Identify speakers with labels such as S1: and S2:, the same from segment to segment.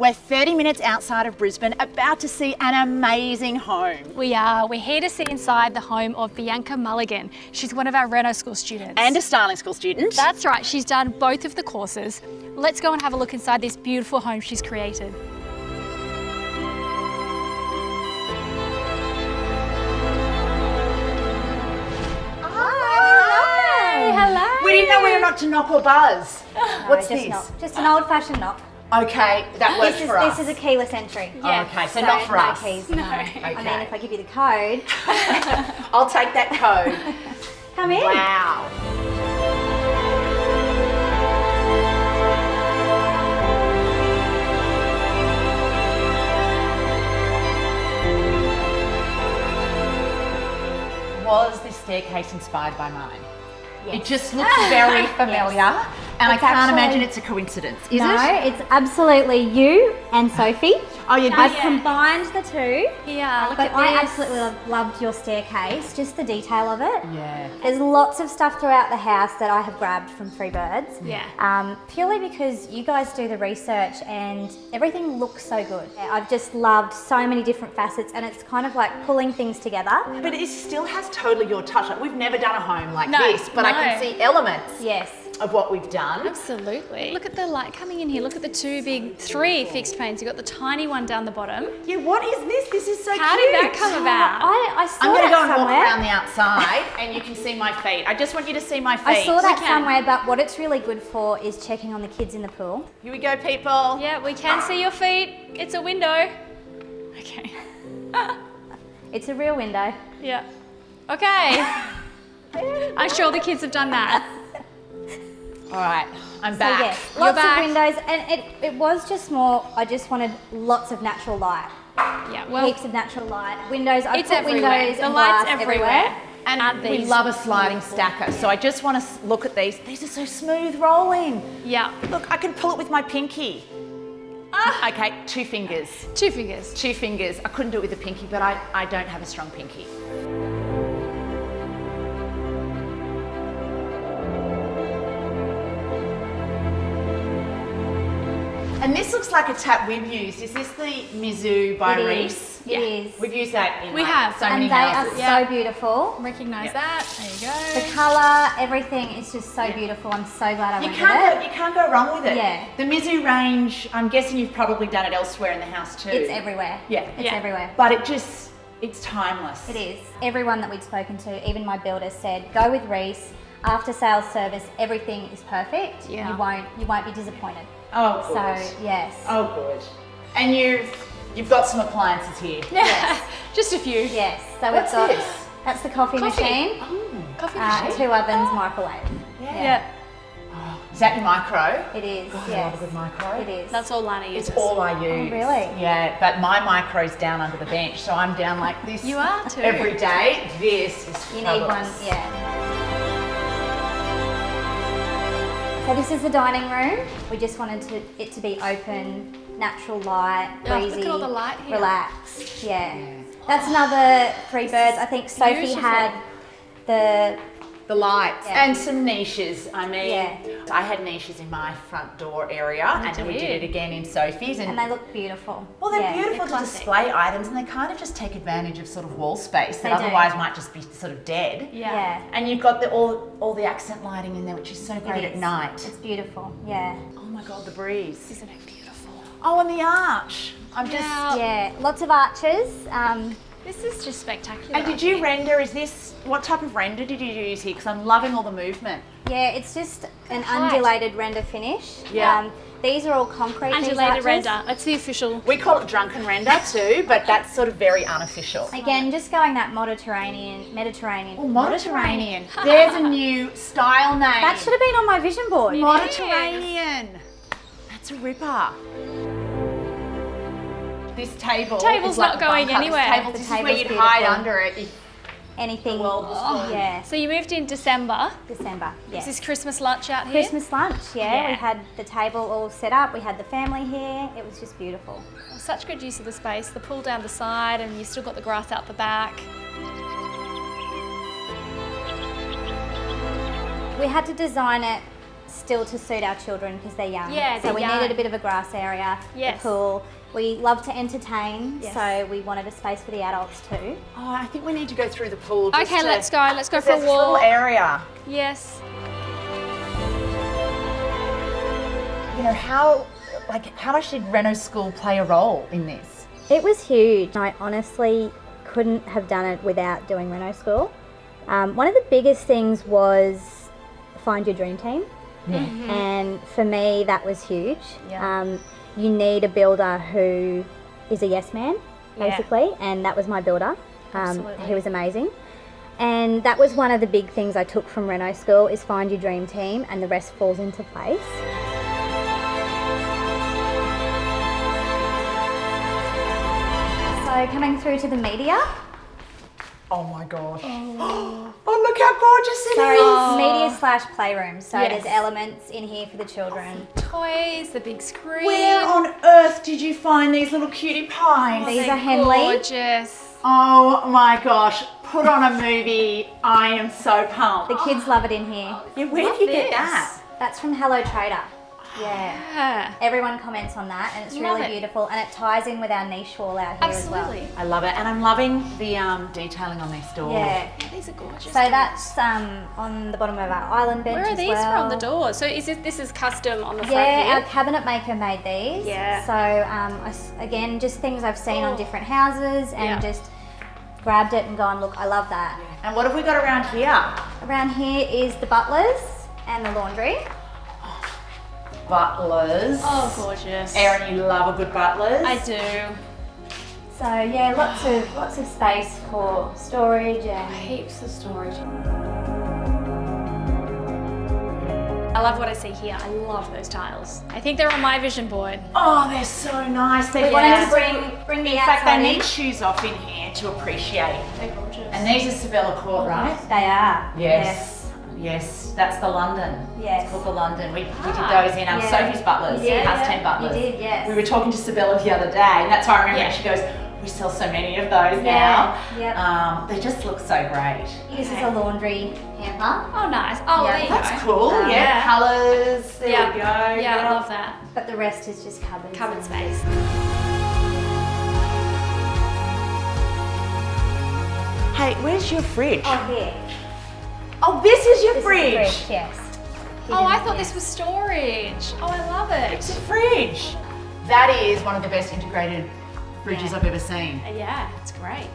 S1: We're 30 minutes outside of Brisbane, about to see an amazing home.
S2: We are. We're here to see inside the home of Bianca Mulligan. She's one of our Reno school students.
S1: And a styling school student.
S2: That's right. She's done both of the courses. Let's go and have a look inside this beautiful home she's created.
S3: Hello.
S1: We didn't know whether or not to knock or buzz. What's
S3: just
S1: this?
S3: knock. Just an old-fashioned knock.
S1: Okay, that works for us.
S3: This is a keyless entry.
S2: Yeah.
S1: Okay, so not for us.
S3: No keys.
S2: No.
S3: No.
S1: Okay.
S3: I mean, if I give you the code.
S1: I'll take that code.
S3: Come in.
S1: Wow. Was this staircase inspired by mine?
S3: Yes.
S1: It just looks very familiar, and
S3: It's
S1: I can't
S3: actually-
S1: imagine it's a coincidence, is
S3: No,
S1: it?
S3: it's absolutely you and Sophie.
S1: Oh, you
S3: I've
S1: did.
S3: combined the two.
S2: Yeah, look
S3: But
S2: at
S3: I
S2: this.
S3: absolutely loved your staircase, just the detail of it.
S1: Yeah.
S3: There's lots of stuff throughout the house that I have grabbed from Three Birds.
S2: Yeah.
S3: Purely because you guys do the research and everything looks so good. I've just loved so many different facets, and it's kind of like pulling things together.
S1: But it still has totally your touch. Like, we've never done a home like
S2: No,
S1: this, but I can
S2: no.
S1: see elements
S3: Yes.
S1: of what we've done.
S2: Absolutely. Look at the light coming in here. Look at the three fixed panes. You've got the tiny one down the bottom.
S1: Yeah, what is this? This is so
S2: How
S1: cute.
S2: did that come about?
S3: I saw
S1: I'm going to
S3: that
S1: go and walk
S3: somewhere.
S1: around the outside and you can see my feet. I just want you to see my feet.
S3: I saw that
S2: can.
S3: somewhere, but what it's really good for is checking on the kids in the pool.
S1: Here we go, people.
S2: Yeah, we can see your feet. It's a window. Okay.
S3: It's a real window.
S2: Yeah. Okay. I'm sure the kids have done that.
S1: All right, I'm
S3: So
S1: back.
S3: yes,
S2: You're
S3: lots
S2: back.
S3: of windows, and it was just more, I just wanted lots of natural light.
S2: Yeah, well,
S3: Heaps of natural light. Windows, I
S2: it's
S3: put
S2: everywhere.
S3: windows
S2: The
S3: and
S2: light's
S3: glass
S2: everywhere.
S1: And
S2: Aren't
S1: we
S2: these
S1: love a sliding stacker, so I just want to look at these. These are so smooth rolling.
S2: Yeah.
S1: Look, I can pull it with my pinky. Okay, 2 fingers.
S2: 2 fingers.
S1: 2 fingers. I couldn't do it with a pinky, but I don't have a strong pinky. And this looks like a tap we've used. Is this the Mizu by
S3: It
S1: Reese?
S3: is.
S2: Yeah.
S3: It is.
S1: We've used that in
S2: We
S1: like
S2: have.
S1: so
S3: And
S1: many
S3: they
S1: houses.
S3: are
S2: Yeah.
S3: so beautiful.
S2: Recognise
S1: Yeah.
S2: that. There you
S3: The
S2: go.
S3: colour, everything is just so beautiful. I'm so glad I
S1: You
S3: went
S1: can't,
S3: with
S1: you can't go wrong with it.
S3: Yeah.
S1: The Mizu range, I'm guessing you've probably done it elsewhere in the house too.
S3: it. It's everywhere.
S1: Yeah.
S3: It's
S2: Yeah.
S3: everywhere.
S1: But it's timeless.
S3: It is. Everyone that we'd spoken to, even my builder, said go with Reese. After sales service, everything is perfect.
S2: Yeah.
S3: You won't be disappointed.
S1: Oh, good.
S3: So yes.
S1: Oh, good. And you've got some appliances here.
S2: Yes. Just a few.
S3: Yes. So
S1: What's
S3: we've got
S1: this?
S3: that's the coffee machine.
S2: Coffee machine.
S3: 2 ovens, microwave.
S2: Yeah.
S1: Is that your micro?
S3: It is.
S1: God, I
S3: yes.
S1: love a good micro.
S3: It is.
S2: That's all Lana uses.
S1: It's all I use.
S3: really?
S1: Yeah, but my micro's down under the bench, so I'm down like this.
S2: You are too.
S1: Every day. This is
S3: You need one.
S1: fabulous.
S3: Yeah. So this is the dining room. We just wanted it to be open, natural light,
S2: Oh,
S3: breezy,
S2: look at all the light here.
S3: relaxed. Yeah. That's another Three Birds. I think Sophie
S2: beautiful.
S3: had the
S1: The lights
S3: Yeah.
S1: and some niches. I mean,
S3: Yeah.
S1: I had niches in my front door area, and then we did
S2: did.
S1: it again in Sophie's.
S3: and they look beautiful.
S1: Well, they're
S3: Yeah.
S1: beautiful
S2: they're
S1: to
S2: classic.
S1: display items, and they kind of just take advantage of sort of wall space that
S3: They do.
S1: otherwise might just be sort of dead.
S2: Yeah.
S3: Yeah.
S1: And you've got all the accent lighting in there, which is so great
S3: It
S1: at
S3: is.
S1: night.
S3: It's beautiful. Yeah.
S1: Oh my God, the breeze.
S2: Isn't it beautiful?
S1: Oh, and the arch. I'm just.
S2: Yeah.
S3: Yeah. Lots of arches.
S2: This is just spectacular.
S1: And did you render? Is this what type of render did you use here? Because I'm loving all the movement.
S3: Yeah. It's just an
S2: Height.
S3: undulated render finish.
S1: Yeah.
S3: These are all concrete. these
S2: Undulated
S3: arches.
S2: render. That's the official.
S1: We call it drunken render too, but that's sort of very unofficial.
S3: Again, just going that Mediterranean.
S1: Oh, Mediterranean. There's a new style name.
S3: That should have been on my vision board.
S1: Mediterranean. That's a ripper. This table.
S2: Table's
S1: is like
S2: not
S1: a
S2: going
S1: bunker.
S2: anywhere.
S1: This, table,
S3: The
S1: this is where
S3: table's
S1: you'd hide
S3: beautiful.
S1: under it if
S3: Anything.
S1: the world was full.
S3: Yeah.
S2: So you moved in December.
S3: December. Yeah.
S2: Is this Christmas lunch out here?
S3: Christmas lunch. Yeah.
S2: Yeah.
S3: We had the table all set up. We had the family here. It was just beautiful.
S2: Such good use of the space. The pool down the side, and you still got the grass out the back.
S3: We had to design it still to suit our children because they're young.
S2: Yeah,
S3: so
S2: they're
S3: we
S2: young.
S3: needed a bit of a grass area,
S2: Yes.
S3: a pool. We love to entertain,
S2: Yes.
S3: so we wanted a space for the adults too.
S1: Oh, I think we need to go through the pool. just
S2: Okay,
S1: to-
S2: let's go. Let's go for a
S1: There's this little
S2: walk.
S1: area.
S2: Yes.
S1: You know, how much did Reno School play a role in this?
S3: It was huge. I honestly couldn't have done it without doing Reno School. One of the biggest things was find your dream team. And for me, that was huge.
S1: Yeah.
S3: You need a builder who is a yes man,
S2: Yeah.
S3: basically, and that was my builder.
S2: Absolutely.
S3: He was amazing. And that was one of the big things I took from Reno School is find your dream team and the rest falls into place. So coming through to the media.
S1: Oh my gosh. Oh, look how gorgeous it
S3: Sorry,
S1: is.
S3: media slash playroom. So
S2: Yes.
S3: there's elements in here for the children.
S2: Toys, the big screen.
S1: Where on earth did you find these little cutie pies?
S3: These
S2: They're
S3: are Henley.
S2: gorgeous.
S1: Oh my gosh, put on a movie. I am so pumped.
S3: The kids love it in here.
S1: Yeah, where
S2: Love
S1: did you get
S2: this.
S1: that?
S3: That's from Hello Trader. Yeah.
S2: Yeah.
S3: Everyone comments on that and it's
S2: Love
S3: really
S2: it.
S3: beautiful and it ties in with our niche wall out here
S2: Absolutely.
S1: I love it, and I'm loving the detailing on these doors.
S3: as well. Yeah.
S2: These are gorgeous.
S3: So that's on the bottom of our island bench
S2: Where are
S3: as
S2: these
S3: well.
S2: from? The doors. So is this is custom on the front
S3: Yeah, our
S2: here?
S3: cabinet maker made these.
S2: Yeah.
S3: So again, just things I've seen on different houses and
S2: Yeah.
S3: just grabbed it and gone, look, I love that.
S1: And what have we got around here?
S3: Around here is the butlers and the laundry.
S1: Butlers.
S2: Oh, gorgeous.
S1: Erin, you love a good butlers.
S2: I do.
S3: So yeah, lots of space for storage and
S2: Heaps of storage. I love what I see here. I love those tiles. I think they're on my vision board.
S1: Oh, they're so nice. They
S3: we wanted
S2: Yeah.
S3: to bring the
S1: In fact,
S3: outside
S1: they
S3: in.
S1: need shoes off in here to appreciate.
S2: They're gorgeous.
S1: And these are Sabella Court, right?
S3: They are.
S1: Yes, that's the London.
S3: Yes.
S1: It's called the London. We did
S2: Ah.
S1: those in
S3: Yeah.
S1: Sophie's Butlers.
S3: You did,
S1: House
S3: yeah.
S1: 10 Butlers.
S3: You did, yes.
S1: We were talking to Sabella the other day, and that's why I remember
S2: Yeah.
S1: she goes, we sell so many of those
S3: Yeah,
S1: now.
S3: yep.
S1: They just look so great.
S3: This is a laundry hamper,
S2: Oh, nice. Oh,
S3: Yeah.
S2: there you
S1: That's
S2: go.
S1: cool. Yeah,
S2: Yeah.
S1: colours. There
S2: Yeah.
S1: we go.
S2: Yeah, I love that.
S3: but the rest is just cupboards.
S2: Cupboard
S3: and-
S2: space.
S1: Hey, where's your fridge?
S3: Oh, here.
S1: Oh, this is your
S3: This
S1: fridge.
S3: is the fridge, yes.
S2: Oh, I
S3: Hidden,
S2: thought
S3: yeah.
S2: this was storage. Oh, I love
S1: It's
S2: it.
S1: a fridge. That is one of the best integrated fridges
S3: Yeah.
S1: I've ever seen.
S2: Yeah, it's great.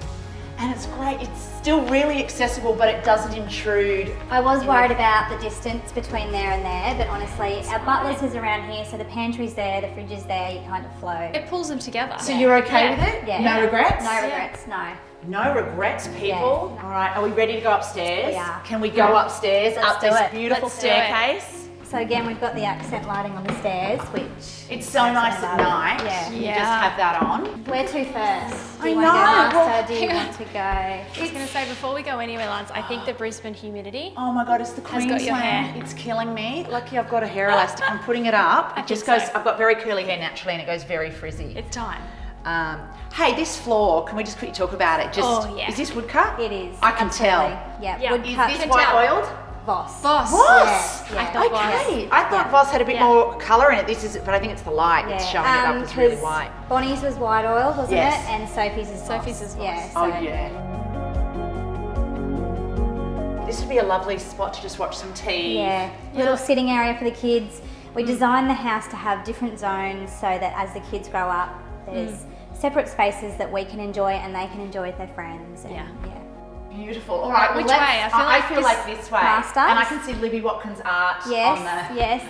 S1: And it's great. It's still really accessible, but it doesn't intrude.
S3: I was worried about the distance between there and there, but honestly, our butlers is around here, so the pantry's there, the fridge is there, you kind of flow.
S2: It pulls them together.
S1: So you're okay
S2: Yeah.
S1: with it?
S3: Yeah.
S1: No regrets?
S3: No regrets, no.
S1: No regrets, people.
S3: Yeah.
S1: All right, are we ready to go upstairs?
S3: We are.
S1: Can we go upstairs,
S3: Let's
S1: up
S3: do
S1: this
S3: it.
S1: beautiful
S2: Let's do it.
S1: staircase?
S3: So again, we've got the accent lighting on the stairs, which
S1: It's so nice at night.
S3: Yeah.
S1: You
S2: Yeah.
S1: just have that on.
S3: Where to first? Do
S1: I
S3: you want to go
S1: know,
S3: master?
S1: well,
S3: Do you want to go?
S2: I was going to say, before we go anywhere, Lance, I think the Brisbane humidity.
S1: Oh my God, it's the
S2: Has
S1: Queensland.
S2: got your hair.
S1: It's killing me. Lucky I've got a hair elastic. I'm putting it up.
S2: I
S1: It just
S2: think
S1: goes,
S2: so.
S1: I've got very curly hair naturally and it goes very frizzy.
S2: It's time.
S1: Hey, this floor, can we just quickly talk about it? Just,
S2: Oh, yeah.
S1: Is this wood cut?
S3: It is.
S1: I can
S3: absolutely.
S1: tell.
S3: Yeah.
S2: Yeah.
S3: Wood
S1: Is
S3: cut.
S1: this
S2: can
S1: white
S2: tell.
S1: oiled?
S3: Voss.
S2: Voss.
S1: Voss?
S3: Yeah, yeah.
S2: I thought Voss.
S1: Okay, I thought
S3: Yeah.
S1: Voss had a bit
S2: Yeah.
S1: more colour in it. This is, but I think it's the light that's showing it up as really
S3: 'cause
S1: white.
S3: Bonnie's was white oiled, wasn't
S1: Yes.
S3: it? And Sophie's is Voss.
S2: Sophie's is Voss.
S3: Yeah.
S1: Oh
S3: so-
S1: yeah. This would be a lovely spot to just watch some TV.
S3: Yeah, little sitting area for the kids. We designed the house to have different zones so that as the kids grow up, there's separate spaces that we can enjoy and they can enjoy with their friends. And,
S2: Yeah.
S1: Beautiful. All right, well,
S2: Which
S1: let's-
S2: way? I feel like
S1: this way.
S3: Masters.
S1: And I can see Libby Watkins' art
S3: Yes,
S1: on the.
S3: yes.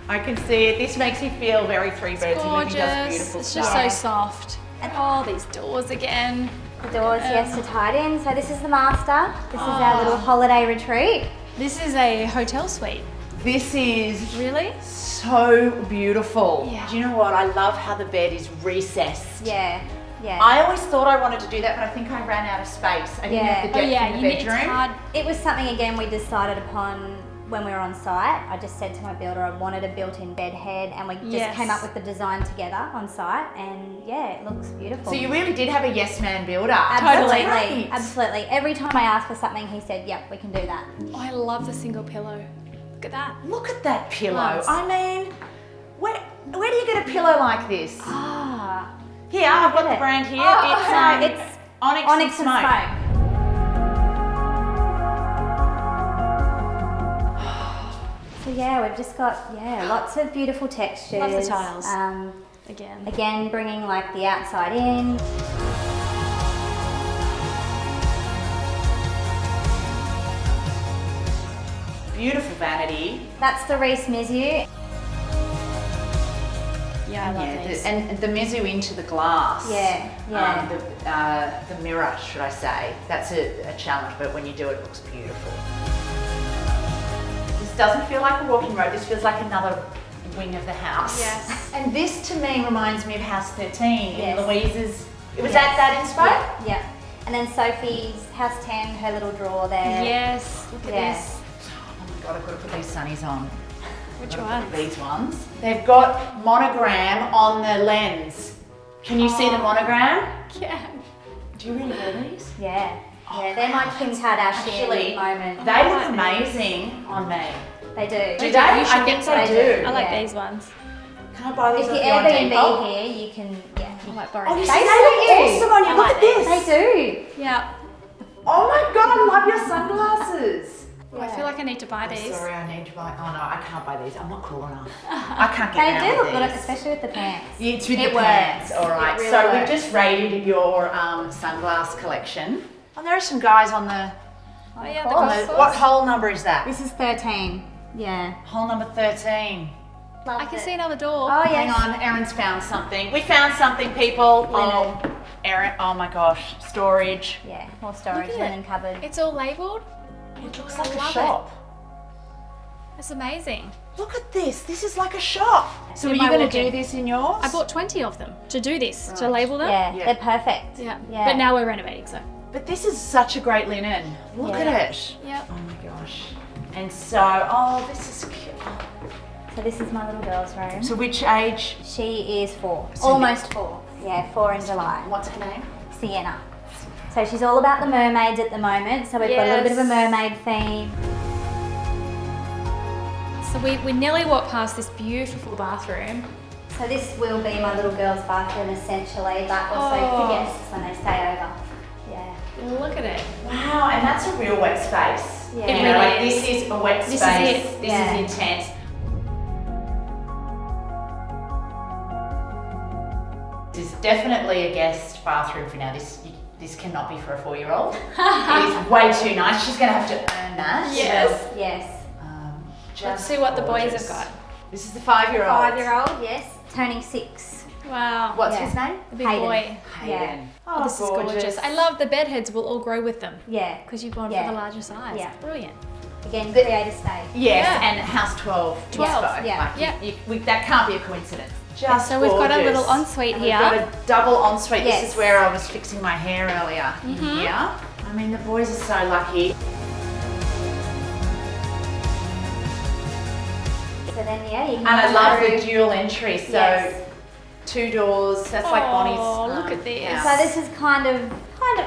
S1: I can see it. This makes me feel very Three Birds and Libby does
S2: Gorgeous.
S1: beautiful
S2: It's
S1: stuff.
S2: just
S3: Yeah.
S2: so soft. And all these doors again.
S3: The doors, yes, are tied in. So this is the master. This is our little holiday retreat.
S2: This is a hotel suite.
S1: This is
S2: Really?
S1: so beautiful.
S2: Yeah.
S1: Do you know what? I love how the bed is recessed.
S3: Yeah, yeah.
S1: I always thought I wanted to do that, but I think I ran out of space. I didn't
S3: Yeah.
S1: have the
S3: Oh,
S1: depth
S2: yeah,
S1: in
S2: you
S1: the
S2: need, it's
S1: bedroom.
S2: hard.
S3: It was something, again, we decided upon when we were on site. I just said to my builder I wanted a built-in bed head and we just
S2: Yes.
S3: came up with the design together on site and yeah, it looks beautiful.
S1: So you really did have a yes man builder.
S3: Absolutely,
S1: That's great.
S3: absolutely. Every time I asked for something, he said, yep, we can do that.
S2: Oh, I love the single pillow. Look at that.
S1: Look at that pillow.
S2: Nice.
S1: I mean, where do you get a pillow like this?
S3: Ah,
S1: Here, I've got the
S3: it.
S1: brand here.
S3: Oh,
S1: It's Onyx,
S3: Onyx
S1: and
S3: and
S1: Smoke.
S3: Smoke. So yeah, we've just got lots of beautiful textures.
S2: Love the tiles.
S3: Again,
S2: Again.
S3: bringing like the outside in.
S1: Beautiful vanity.
S3: That's the Reese Mizu.
S2: Yeah, I love these.
S1: And the mizu into the glass.
S3: Yeah.
S1: The mirror, should I say. That's a challenge, but when you do it, it looks beautiful. This doesn't feel like a walking road. This feels like another wing of the house.
S2: Yes.
S1: And this to me reminds me of House 13
S3: Yes.
S1: in Louise's. Was
S3: Yes.
S1: that inspo?
S3: Yeah. And then Sophie's House 10, her little drawer there.
S2: Yes, look at
S3: Yeah.
S2: this.
S1: Oh my God, I've got to put these sunnies on.
S2: Which
S1: Look
S2: one?
S1: at these ones. They've got monogram on the lens. Can you see the monogram?
S2: Yeah.
S1: Do you really know these?
S3: Yeah. Yeah, they're my Kim Kardashian
S1: Actually,
S3: moment.
S1: they look amazing on me.
S3: They do.
S1: Do they?
S2: You should
S1: I
S2: get
S1: think
S2: some.
S1: they do.
S2: I like
S3: Yeah.
S2: these ones.
S1: Can I buy these
S3: If
S1: off
S3: you
S1: you on
S3: Airbnb
S1: Depop?
S3: here, you can,
S2: I might borrow
S1: Oh, you
S2: these.
S1: see,
S3: They
S1: they
S3: suit
S1: look
S3: you.
S1: awesome on you.
S2: I
S1: Look
S2: like
S1: at this.
S3: They do.
S2: Yeah.
S1: Oh my God, I love your sunglasses.
S2: Oh, I feel like I need to buy these.
S1: Sorry, I need to buy. Oh no, I can't buy these. I'm not cool enough. I can't get
S3: They
S1: around
S3: do
S1: with
S3: look good,
S1: these.
S3: especially with the pants.
S1: Yeah, it's with
S3: It
S1: the
S3: works.
S1: pants. All right.
S3: It really
S1: So we've
S3: works.
S1: just rated your sunglass collection. And there are some guys on the.
S2: Oh yeah,
S3: Of
S2: the
S3: course.
S2: golf course.
S1: What hole number is that?
S3: This is 13. Yeah.
S1: Hole number 13.
S2: I can see another door.
S3: Oh,
S1: Hang
S3: yes.
S1: on, Erin's found something. We found something, people.
S3: Linen.
S1: Oh, Erin. Oh my gosh, storage.
S3: Yeah, more storage,
S2: Look at
S3: linen cupboard.
S2: It's all labelled.
S1: It looks
S2: I
S1: like a
S2: love
S1: shop.
S2: It's amazing.
S1: Look at this. This is like a shop. So
S2: In
S1: are you
S2: my
S1: going to
S2: walk-in.
S1: do this in yours?
S2: I bought 20 of them to do this, to
S1: Right.
S2: label them.
S3: Yeah,
S1: Yeah.
S3: they're perfect.
S2: Yeah.
S3: Yeah.
S2: But now we're renovating, so.
S1: But this is such a great linen. Look
S3: Yeah.
S1: at it.
S2: Yep.
S1: Oh my gosh. And so, oh, this is cute.
S3: So this is my little girl's room.
S1: So which age?
S3: She is 4.
S1: So
S3: Almost 4. Yeah, 4 in July.
S1: What's her name?
S3: Sienna. So she's all about the mermaids at the moment. So we've got a little bit of a
S2: Yes.
S3: mermaid theme.
S2: So we nearly walked past this beautiful bathroom.
S3: So this will be my little girl's bathroom essentially, but also
S2: Oh.
S3: for guests when they stay over. Yeah.
S2: Look at it.
S1: Wow, and that's a real wet space.
S3: Yeah.
S1: You
S3: It
S1: know,
S2: really
S1: like
S2: is.
S1: this is a wet
S2: This is
S1: space.
S2: it.
S1: This
S3: Yeah.
S1: is intense. This is definitely a guest bathroom for now. This cannot be for a 4-year-old. It is way too nice. She's going to have to earn that.
S2: Yes.
S3: Yes.
S1: Just
S2: Let's see what the boys
S1: gorgeous.
S2: have got.
S1: This is the 5-year-old.
S3: 5-year-old, yes. Turning 6.
S2: Wow.
S1: What's
S3: Yeah.
S1: his name?
S2: The big
S3: Hayden.
S2: boy.
S1: Hayden.
S2: Oh, this is gorgeous. I love the bed heads will all grow with them
S3: Yeah.
S2: because you've gone
S3: Yeah.
S2: for the larger size.
S3: Yeah.
S2: Brilliant.
S3: Again, create a state.
S1: Yes,
S2: Yeah.
S1: and House 12.
S2: 12,
S1: Inspo.
S3: yeah.
S1: Like, that can't be a coincidence. Just
S2: So we've got a
S1: gorgeous.
S2: little ensuite
S1: And
S2: here.
S1: We've got a double ensuite.
S3: Yes.
S1: This is where I was fixing my hair earlier. In here. I mean, the boys are so lucky.
S3: So then, yeah, you can
S1: And I
S3: go
S1: love
S3: through-
S1: the dual entry. So
S3: Yes.
S1: 2 doors. That's like Bonnie's.
S2: Oh, look at this.
S1: house.
S3: So this is kind of,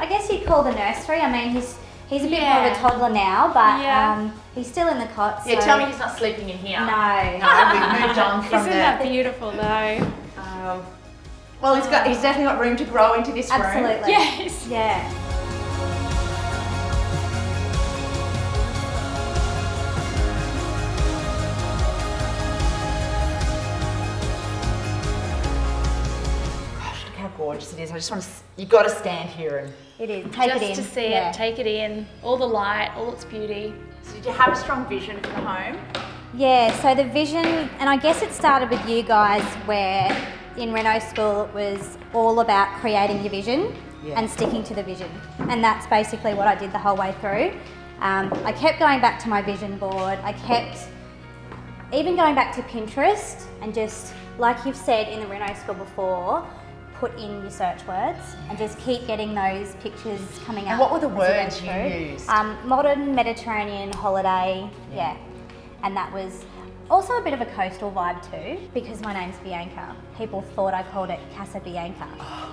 S3: I guess you'd call the nursery. I mean, he's a bit more of
S2: Yeah.
S3: a toddler now, but
S2: Yeah.
S3: he's still in the cot.
S1: Yeah,
S3: so-
S1: tell me he's not sleeping in here.
S3: No.
S1: No, we've moved on from
S2: Isn't
S1: the.
S2: that beautiful though?
S1: Well, he's definitely got room to grow into this room.
S3: Absolutely.
S2: Yes.
S3: Yeah.
S1: Gosh, look how gorgeous it is. I just want to. You've got to stand here and.
S3: It is. Take
S2: Just
S3: it in.
S2: to see
S3: Yeah.
S2: it, take it in, all the light, all its beauty.
S1: So did you have a strong vision for the home?
S3: Yeah, so the vision, and I guess it started with you guys where in Reno school it was all about creating your vision and sticking to the vision. And that's basically what I did the whole way through. I kept going back to my vision board. I kept even going back to Pinterest and just, like you've said in the Reno school before, put in your search words and just keep getting those pictures coming up.
S1: And what were the
S3: as went
S1: words you
S3: through.
S1: used?
S3: Modern Mediterranean holiday, yeah. And that was also a bit of a coastal vibe too, because my name's Bianca. People thought I called it Casa Blanca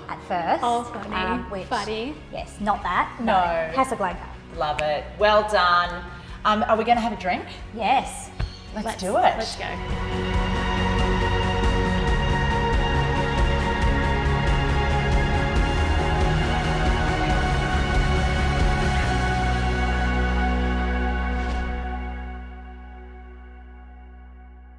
S3: at first.
S2: Oh, funny.
S3: Which,
S2: Funny.
S3: yes, not that.
S1: No.
S3: Casa Blanca.
S1: Love it. Well done. Are we going to have a drink?
S3: Yes.
S1: Let's do it.
S2: Let's go.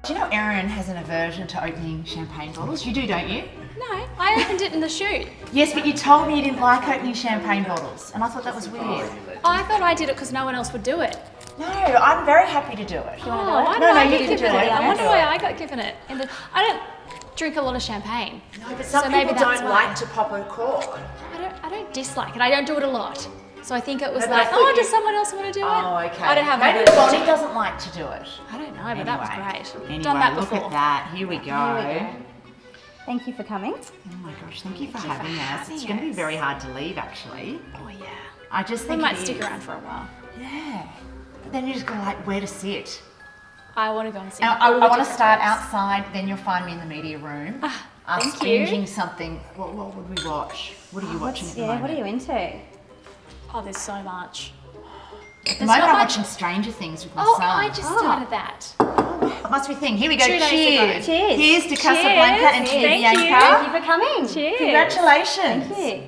S1: Do you know Erin has an aversion to opening champagne bottles? You do, don't you?
S2: No, I opened it in the shoot.
S1: Yes, but you told me you didn't like opening champagne bottles, and I thought that was weird.
S2: I thought I did it because no one else would do it.
S1: No, I'm very happy to do it.
S2: Oh, why
S1: No,
S2: do I
S1: you
S2: get
S1: can
S2: given
S1: do
S2: it?
S1: it.
S2: I wonder
S1: do
S2: why
S1: it.
S2: I got given it. I don't drink a lot of champagne.
S1: No, but some
S2: So maybe
S1: people
S2: that's
S1: don't
S2: why.
S1: like to pop a cork.
S2: I don't dislike it. I don't do it a lot. So I think it was
S1: No, but I
S2: like,
S1: thought
S2: oh,
S1: you-
S2: does someone else want to do it?
S1: Oh, okay.
S2: I don't have
S1: Maybe
S2: a
S1: Bonnie doesn't like to do it.
S2: I don't know, but that was great.
S1: Anyway,
S2: Done that
S1: look
S2: before.
S1: at that. Here we go.
S3: Here we go. Thank you for coming.
S1: Oh my gosh, thank you for
S2: Thank you for
S1: having us.
S2: having
S1: It's going to be
S2: us.
S1: very hard to leave, actually.
S2: Oh yeah.
S1: I just
S2: We
S1: think
S2: might
S1: it
S2: stick
S1: is.
S2: around for a while.
S1: Yeah. But then you just go like, where to sit.
S2: I want to go and see.
S1: Now, I
S2: all the
S1: want to
S2: different
S1: start
S2: rooms.
S1: outside, then you'll find me in the media room. Us
S2: thank you.
S1: binging something. What would we watch? What are you watching at the moment?
S3: What are you into?
S2: Oh, there's so much.
S1: At the moment,
S2: not
S1: I'm
S2: much-
S1: watching Stranger Things with my
S2: Oh,
S1: son.
S2: I just started that.
S1: It must be a thing. Here we go.
S2: 2 days
S1: Cheers.
S2: ago.
S3: Cheers.
S1: Here's to Casa
S2: Cheers.
S1: Blanca and to you,
S2: Thank you.
S1: Bianca.
S3: Thank you for coming.
S2: Cheers.
S1: Congratulations.
S3: Thank you.